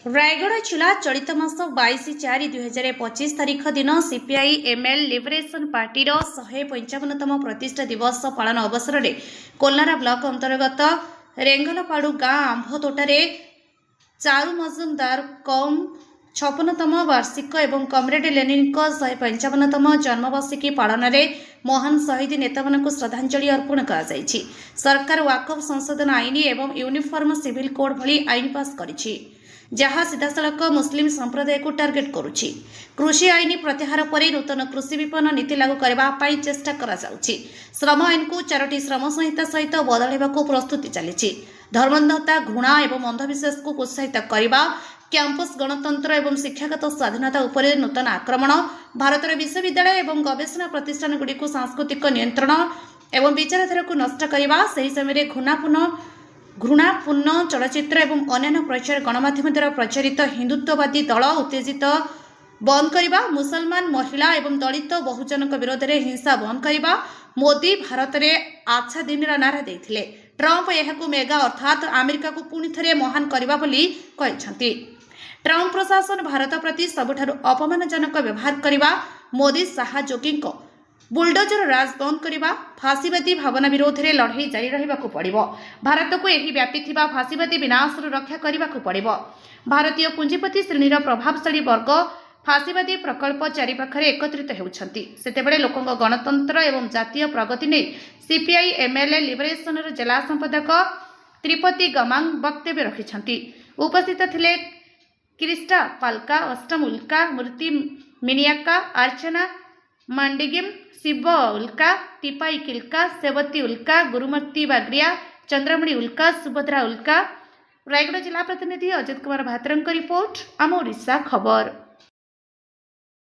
रायगढ़ जिला चलित मास 22/4/2025 तारीख दिन सीपीआई एमएल लिबरेशन पार्टी 155तम प्रतिष्ठा दिवस पालन अवसर में कोल्लारा ब्लॉक अंतर्गत रेंगलपाड़ू गाँ आंभतोटारे चारू मजुमदार कम 56तम वार्षिक एवं कमरेड लेनिन 155तम जन्मवार्षिकी पालन में महान शहीद नेता मानक श्रद्धांजलि अर्पण कर सरकार वाकफ संशोधन आईन एवं यूनिफॉर्म सिविल कोड भली आईन पास करिछि जहाँ सीधासलख मुस्लिम संप्रदाय को टार्गेट करुछि। कृषि आईन प्रत्याहार पर नूतन कृषि विपणन नीति लागू करने चेष्टा करा जाउछि। श्रम आईन को 4टी श्रम संहिता सहित बदलाइबाकू प्रस्तुति चलिछि। धर्मांधता घृणा एवं अंधविश्वास को प्रोत्साहित करने कैंपस गणतंत्र एवं शिक्षागत स्वाधीनता उपर नूतन आक्रमण भारतर विश्वविद्यालय एवं गवेषणा प्रतिष्ठान गुड़िक सांस्कृतिक नियंत्रण एवं विचारधारा को नष्ट करने सही समय घृणापूर्ण चलचित्र एवं अन्य प्रचार गणमाध्यम द्वारा प्रचारित हिंदुत्ववादी दल उत्तेजित बंद करने मुसलमान महिला एवं दलित बहुजन विरोध में हिंसा बंद करने मोदी भारत में आच्छा दिन नारा देते ट्रंप यह मेगा अर्थात अमेरिका को पुणी थे महान करने बोली कहते। ट्रंप प्रशासन भारत प्रति सबुठारु अपमानजनक व्यवहार करने मोदी सहयोगी बुलडोजर राज बंद करने फासीवादी भावना विरोध में लड़ाई जारी रहा पड़ो। भारत को यही व्यापी फासीवादी विनाश रक्षा करने पड़ो। भारतीय पुंजीपति श्रेणीर प्रभावशाली वर्ग फासीवादी प्रकल्प चारिपाखरे एकत्रित होउछंती सेतेबेले लोकंग गणतंत्र एवं जातीय प्रगति ने सीपीआई एमएलए लिबरेशन जिला संपादक त्रिपति गमांग वक्तव्य रखिछंती। उपस्थित थिले क्रिस्टा पाल्का अष्टम उल्का मूर्ति मिनियाका अर्चना मांडिगिम शिव उल्का टिपाई किल्का सेवती उल्का गुरुमूर्ति बाग्रिया चंद्रमणि उल्का सुभद्रा उल्का। रायगढ़ जिला प्रतिनिधि अजित कुमार भात्रंक रिपोर्ट आम ओडिशा खबर।